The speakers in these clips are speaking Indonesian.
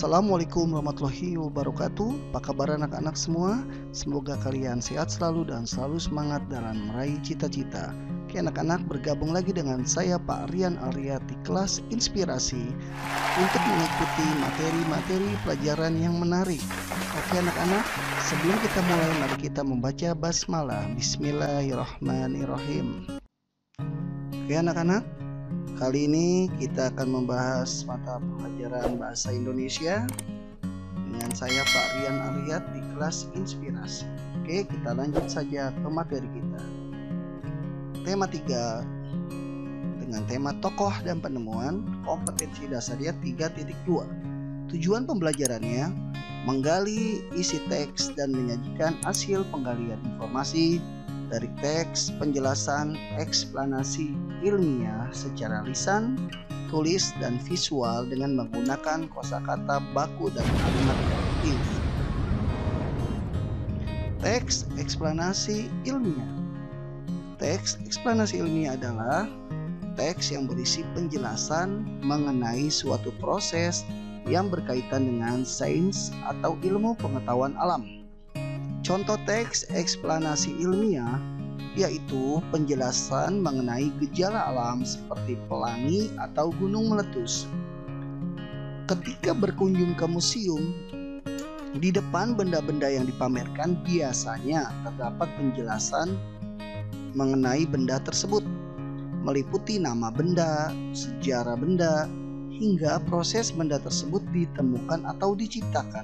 Assalamualaikum warahmatullahi wabarakatuh. Apa kabar anak-anak semua? Semoga kalian sehat selalu dan selalu semangat dalam meraih cita-cita. Oke anak-anak, bergabung lagi dengan saya Pak Rian Arya di kelas Inspirasi untuk mengikuti materi-materi pelajaran yang menarik. Oke anak-anak, sebelum kita mulai mari kita membaca basmalah. Bismillahirrahmanirrahim. Oke anak-anak, kali ini kita akan membahas mata pelajaran Bahasa Indonesia dengan saya Pak Rian Arya di kelas Inspirasi. Oke, kita lanjut saja ke materi kita. Tema 3 dengan tema tokoh dan penemuan, kompetensi dasarnya 3.2. Tujuan pembelajarannya menggali isi teks dan menyajikan hasil penggalian informasi dari teks, penjelasan, eksplanasi ilmiah secara lisan, tulis, dan visual dengan menggunakan kosakata baku dan kalimat kreatif. Teks eksplanasi ilmiah. Teks eksplanasi ilmiah adalah teks yang berisi penjelasan mengenai suatu proses yang berkaitan dengan sains atau ilmu pengetahuan alam. Contoh teks eksplanasi ilmiah yaitu penjelasan mengenai gejala alam seperti pelangi atau gunung meletus. Ketika berkunjung ke museum, di depan benda-benda yang dipamerkan biasanya terdapat penjelasan mengenai benda tersebut, meliputi nama benda, sejarah benda, hingga proses benda tersebut ditemukan atau diciptakan.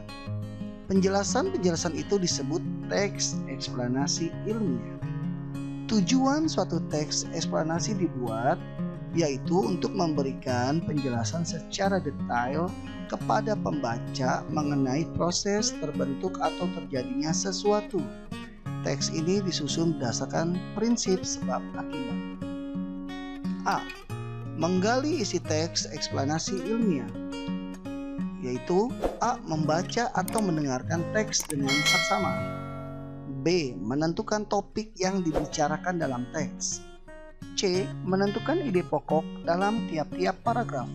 Penjelasan-penjelasan itu disebut teks eksplanasi ilmiah. Tujuan suatu teks eksplanasi dibuat yaitu untuk memberikan penjelasan secara detail kepada pembaca mengenai proses terbentuk atau terjadinya sesuatu. Teks ini disusun berdasarkan prinsip sebab akibat. A. Menggali isi teks eksplanasi ilmiah, yaitu A. Membaca atau mendengarkan teks dengan saksama. B. Menentukan topik yang dibicarakan dalam teks. C. Menentukan ide pokok dalam tiap-tiap paragraf.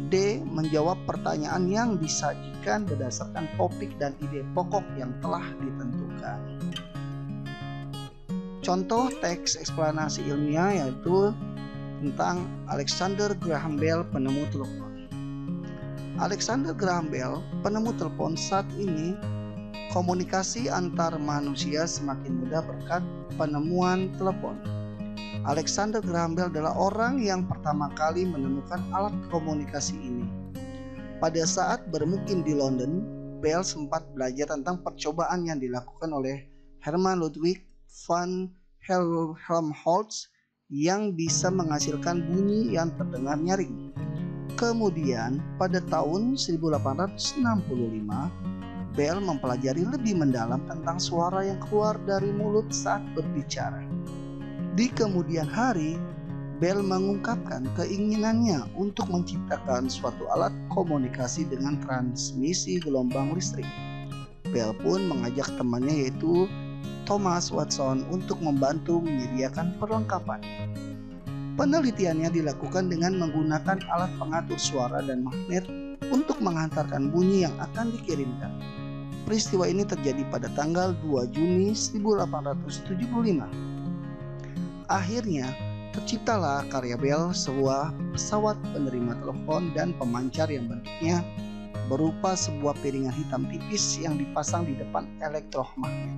D. Menjawab pertanyaan yang disajikan berdasarkan topik dan ide pokok yang telah ditentukan. Contoh teks eksplanasi ilmiah yaitu tentang Alexander Graham Bell, penemu telepon. Alexander Graham Bell, penemu telepon, saat ini komunikasi antar manusia semakin mudah berkat penemuan telepon. Alexander Graham Bell adalah orang yang pertama kali menemukan alat komunikasi ini. Pada saat bermukim di London, Bell sempat belajar tentang percobaan yang dilakukan oleh Herman Ludwig van Helmholtz yang bisa menghasilkan bunyi yang terdengar nyaring. Kemudian pada tahun 1865, Bell mempelajari lebih mendalam tentang suara yang keluar dari mulut saat berbicara. Di kemudian hari, Bell mengungkapkan keinginannya untuk menciptakan suatu alat komunikasi dengan transmisi gelombang listrik. Bell pun mengajak temannya yaitu Thomas Watson untuk membantu menyediakan perlengkapan. Penelitiannya dilakukan dengan menggunakan alat pengatur suara dan magnet untuk menghantarkan bunyi yang akan dikirimkan. Peristiwa ini terjadi pada tanggal 2 Juni 1875. Akhirnya, terciptalah karya Bell, sebuah pesawat penerima telepon dan pemancar yang bentuknya berupa sebuah piringan hitam tipis yang dipasang di depan elektromagnet.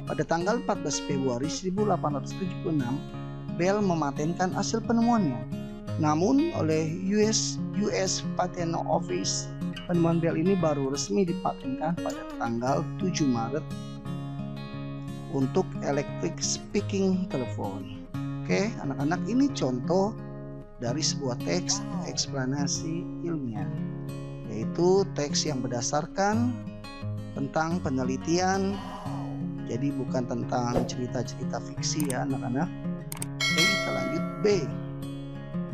Pada tanggal 14 Februari 1876, Bell mematenkan hasil penemuannya. Namun oleh US Patent Office, penemuan Bell ini baru resmi dipatenkan pada tanggal 7 Maret untuk electric speaking telepon. Oke, anak-anak, ini contoh dari sebuah teks eksplanasi ilmiah, yaitu teks yang berdasarkan tentang penelitian. Jadi bukan tentang cerita-cerita fiksi ya anak-anak. Oke, kita lanjut. B.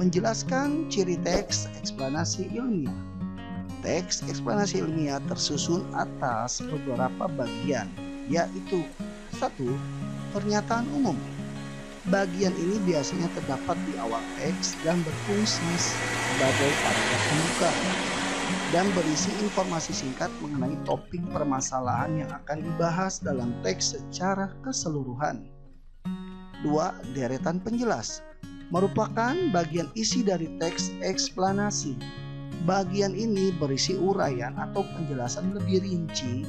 Menjelaskan ciri teks eksplanasi ilmiah. Teks eksplanasi ilmiah tersusun atas beberapa bagian, yaitu 1. Pernyataan umum. Bagian ini biasanya terdapat di awal teks dan berfungsi sebagai paragraf pembuka. dan berisi informasi singkat mengenai topik permasalahan yang akan dibahas dalam teks secara keseluruhan. 2. Deretan penjelas merupakan bagian isi dari teks eksplanasi. Bagian ini berisi uraian atau penjelasan lebih rinci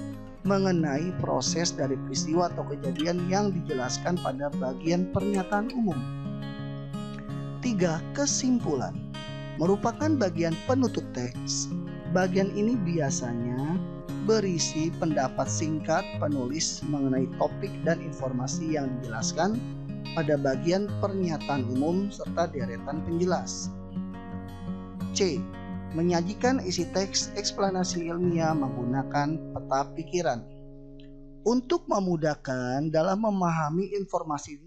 mengenai proses dari peristiwa atau kejadian yang dijelaskan pada bagian pernyataan umum. 3. Kesimpulan merupakan bagian penutup teks. Bagian ini biasanya berisi pendapat singkat penulis mengenai topik dan informasi yang dijelaskan pada bagian pernyataan umum serta deretan penjelas. C. Menyajikan isi teks eksplanasi ilmiah menggunakan peta pikiran. Untuk memudahkan dalam memahami informasi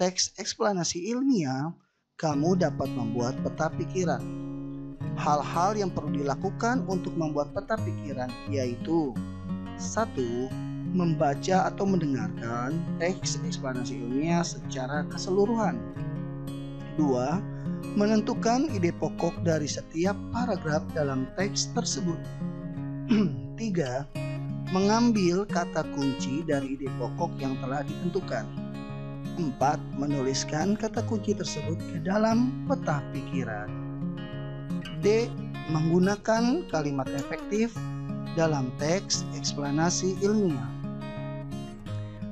teks eksplanasi ilmiah, kamu dapat membuat peta pikiran. Hal-hal yang perlu dilakukan untuk membuat peta pikiran yaitu 1. Membaca atau mendengarkan teks eksplanasi ilmiah secara keseluruhan. 2. Menentukan ide pokok dari setiap paragraf dalam teks tersebut. 3. Mengambil kata kunci dari ide pokok yang telah ditentukan. 4. Menuliskan kata kunci tersebut ke dalam peta pikiran. D. Menggunakan kalimat efektif dalam teks eksplanasi ilmiah.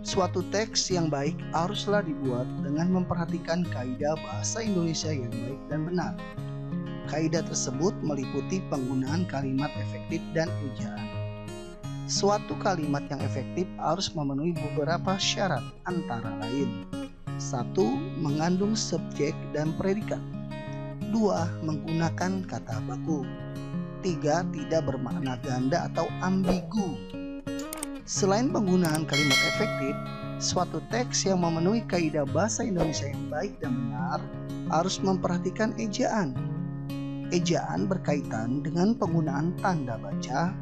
Suatu teks yang baik haruslah dibuat dengan memperhatikan kaidah bahasa Indonesia yang baik dan benar. Kaidah tersebut meliputi penggunaan kalimat efektif dan ejaan. Suatu kalimat yang efektif harus memenuhi beberapa syarat antara lain. 1. Mengandung subjek dan predikat. 2. Menggunakan kata baku. 3. Tidak bermakna ganda atau ambigu. Selain penggunaan kalimat efektif, suatu teks yang memenuhi kaidah bahasa Indonesia yang baik dan benar harus memperhatikan ejaan. Ejaan berkaitan dengan penggunaan tanda baca,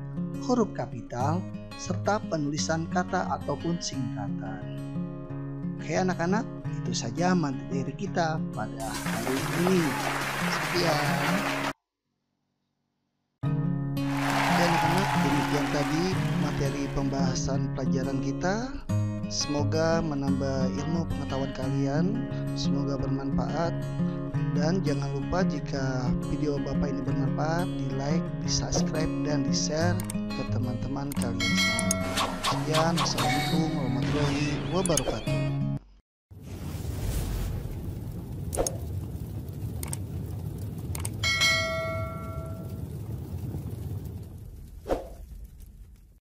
huruf kapital, serta penulisan kata ataupun singkatan. Oke anak-anak, itu saja materi kita pada hari ini. Sekian. Demikian tadi materi pembahasan pelajaran kita. Semoga menambah ilmu pengetahuan kalian, semoga bermanfaat. Dan jangan lupa jika video Bapak ini bermanfaat, di like, di subscribe, dan di share ke teman-teman kalian semua. Sekian, Assalamualaikum warahmatullahi wabarakatuh.